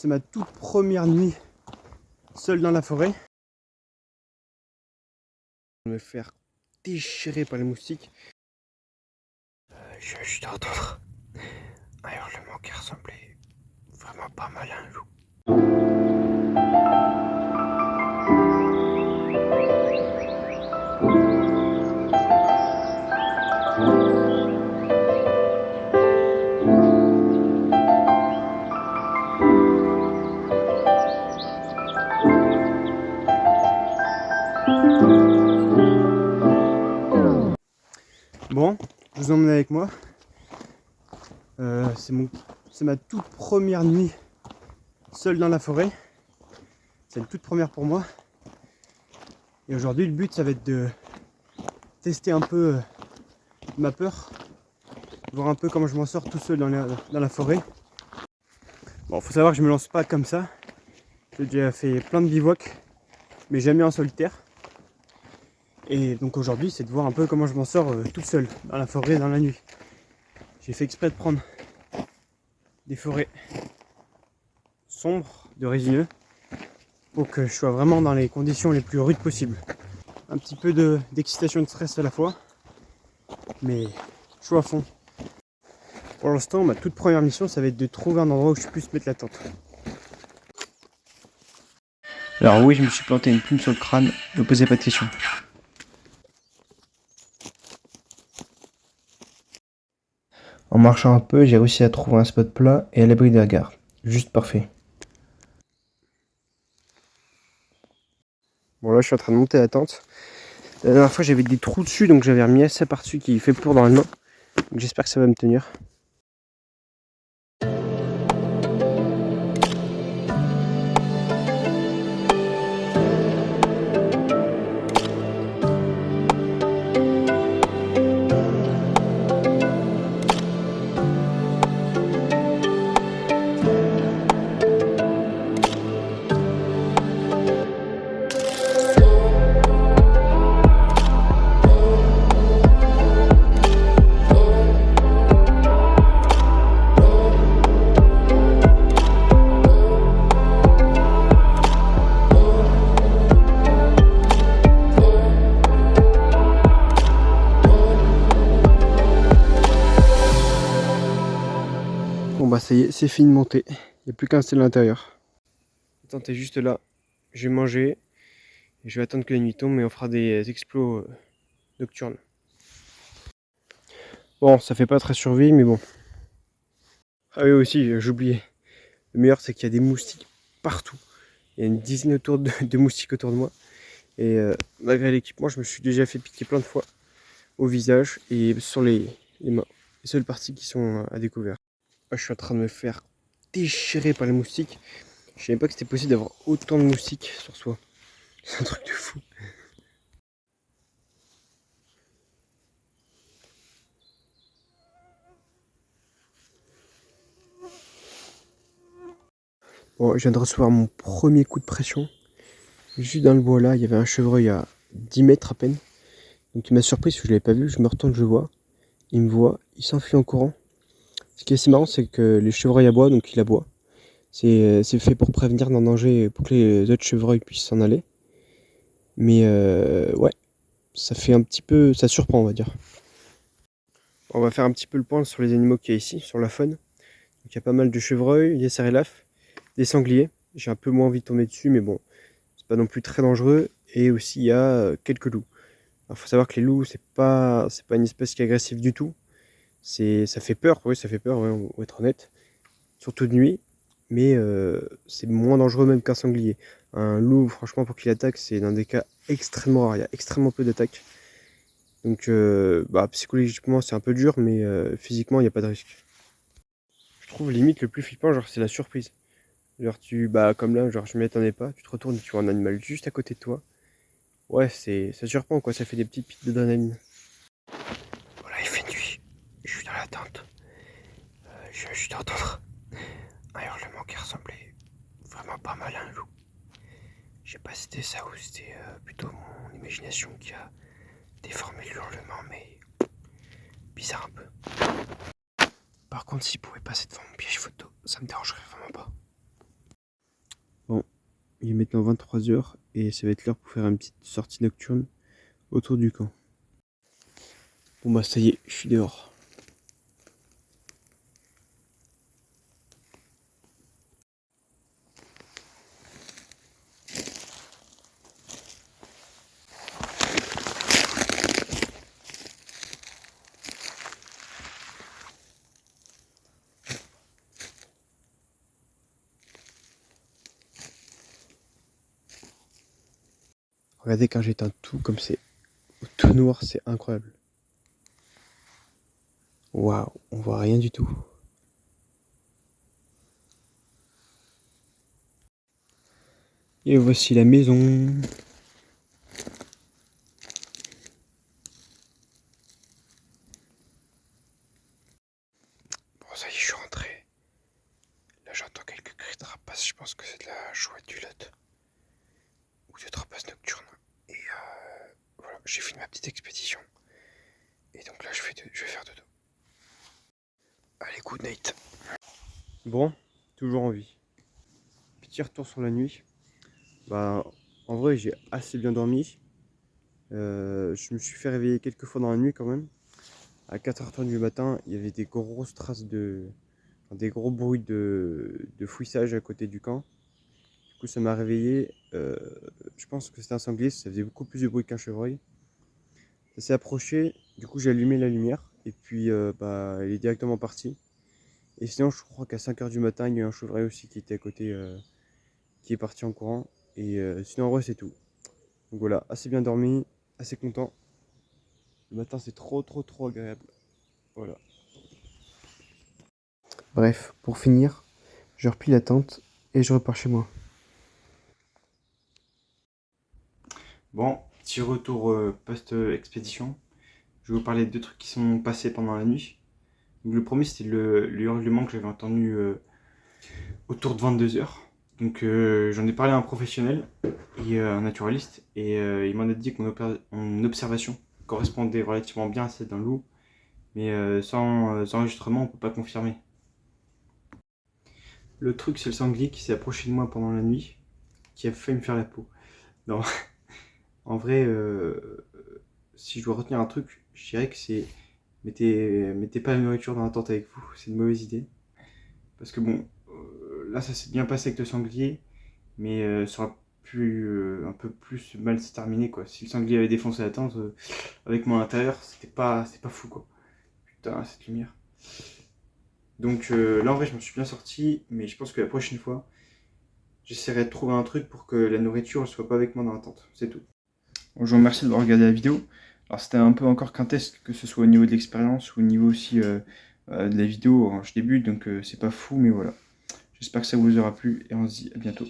c'est ma toute première nuit seul dans la forêt. Je vais me faire déchirer par les moustiques. Je suis d'entendre un hurlement qui ressemblait vraiment pas mal à un loup. Bon, je vous emmène avec moi. C'est ma toute première nuit seul dans la forêt. C'est une toute première pour moi. Et aujourd'hui, le but, ça va être de tester un peu ma peur, voir un peu comment je m'en sors tout seul dans la forêt. Bon, faut savoir que je me lance pas comme ça. J'ai déjà fait plein de bivouacs, mais jamais en solitaire. Et donc aujourd'hui, c'est de voir un peu comment je m'en sors tout seul dans la forêt, dans la nuit. J'ai fait exprès de prendre des forêts sombres, de résineux, pour que je sois vraiment dans les conditions les plus rudes possibles. Un petit peu d'excitation et de stress à la fois, mais je suis à fond. Pour l'instant, ma toute première mission, ça va être de trouver un endroit où je puisse mettre la tente. Alors oui, je me suis planté une plume sur le crâne, ne posez pas de questions. En marchant un peu, j'ai réussi à trouver un spot plat et à l'abri des regards. Juste parfait. Bon, là, je suis en train de monter la tente. La dernière fois, j'avais des trous dessus, donc j'avais remis ça par-dessus qui fait pour dans le main. Donc j'espère que ça va me tenir. Bon bah ça y est, c'est fini de monter. Il n'y a plus qu'à installer l'intérieur. La tente est juste là. Je vais manger. Et je vais attendre que la nuit tombe, mais on fera des explos nocturnes. Bon, ça fait pas très survie, mais bon. Ah oui aussi, j'oubliais. Le meilleur, c'est qu'il y a des moustiques partout. Il y a une dizaine de moustiques autour de moi. Et malgré l'équipement, je me suis déjà fait piquer plein de fois au visage et sur les mains. Les seules parties qui sont à découvert. Là, je suis en train de me faire déchirer par les moustiques. Je savais pas que c'était possible d'avoir autant de moustiques sur soi. C'est un truc de fou. Bon, je viens de recevoir mon premier coup de pression. Juste dans le bois là, il y avait un chevreuil à 10 mètres à peine. Donc il m'a surpris parce que je l'avais pas vu. Je me retourne, je le vois. Il me voit, il s'enfuit en courant. Ce qui est assez marrant, c'est que les chevreuils aboient, donc il aboie. C'est fait pour prévenir d'un danger, pour que les autres chevreuils puissent s'en aller. Mais ouais, ça fait un petit peu, ça surprend on va dire. On va faire un petit peu le point sur les animaux qu'il y a ici, sur la faune. Donc il y a pas mal de chevreuils, des cerelafes, des sangliers. J'ai un peu moins envie de tomber dessus, mais bon, c'est pas non plus très dangereux. Et aussi il y a quelques loups. Alors faut savoir que les loups, c'est pas une espèce qui est agressive du tout. Ça fait peur, oui, ça fait peur, ouais, on va être honnête. Surtout de nuit, mais c'est moins dangereux même qu'un sanglier. Un loup, franchement, pour qu'il attaque, c'est dans des cas extrêmement rares. Il y a extrêmement peu d'attaques. Donc, psychologiquement, c'est un peu dur, mais physiquement, il n'y a pas de risque. Je trouve limite le plus flippant, genre, c'est la surprise. Genre, comme là, genre, je m'y attendais pas, tu te retournes et tu vois un animal juste à côté de toi. Ouais, ça surprend, quoi, ça fait des petites pics d'adrénaline. Voilà, il fait nuit, je suis dans la tente. Je suis d'entendre un hurlement qui ressemblait vraiment pas mal à un loup. Je sais pas si c'était ça ou c'était plutôt mon imagination qui a déformé l'hurlement, mais bizarre un peu. Par contre, s'il pouvait passer devant mon piège photo, ça me dérangerait vraiment pas. Il est maintenant 23 h et ça va être l'heure pour faire une petite sortie nocturne autour du camp. Bon bah ça y est, je suis dehors. Regardez quand j'éteins tout comme c'est tout noir, c'est incroyable. Waouh, on voit rien du tout. Et voici la maison. Bon ça y est, je suis rentré. Là j'entends quelques cris de rapaces, je pense que c'est de la chouette du lot. Ou de rapaces nocturnes. Et voilà, j'ai fini ma petite expédition. Et donc là je vais faire dodo. Allez, good night. Bon, toujours en vie. Petit retour sur la nuit. Bah, en vrai, j'ai assez bien dormi. Je me suis fait réveiller quelques fois dans la nuit quand même. À 4h30 du matin, il y avait des grosses traces des gros bruits de fouissage à côté du camp. Du coup, ça m'a réveillé. Je pense que c'était un sanglier, ça faisait beaucoup plus de bruit qu'un chevreuil. Ça s'est approché, du coup, j'ai allumé la lumière. Et puis, bah, il est directement parti. Et sinon, je crois qu'à 5h du matin, il y a eu un chevreuil aussi qui était à côté, qui est parti en courant. Et sinon, en vrai, c'est tout. Donc voilà, assez bien dormi, assez content. Le matin, c'est trop agréable. Voilà. Bref, pour finir, je replie la tente et je repars chez moi. Bon, petit retour post-expédition. Je vais vous parler de deux trucs qui sont passés pendant la nuit. Donc, le premier, c'était le hurlement que j'avais entendu autour de 22h. Donc j'en ai parlé à un professionnel et un naturaliste et il m'en a dit que mon observation correspondait relativement bien à celle d'un loup, mais sans enregistrement on peut pas confirmer. Le truc c'est le sanglier qui s'est approché de moi pendant la nuit, qui a failli me faire la peau. Non, en vrai, si je dois retenir un truc, je dirais que c'est mettez pas la nourriture dans la tente avec vous, c'est une mauvaise idée. Parce que bon, là ça s'est bien passé avec le sanglier, mais ça aurait pu un peu plus mal se terminer quoi. Si le sanglier avait défoncé la tente avec moi à l'intérieur, c'était pas fou quoi. Putain, cette lumière. Donc là en vrai je m'en suis bien sorti, mais je pense que la prochaine fois, j'essaierai de trouver un truc pour que la nourriture ne soit pas avec moi dans la tente. C'est tout. Bon, je vous remercie d'avoir regardé la vidéo. Alors c'était un peu encore qu'un test, que ce soit au niveau de l'expérience ou au niveau aussi de la vidéo. Alors, je débute donc c'est pas fou, mais voilà. J'espère que ça vous aura plu et on se dit à bientôt.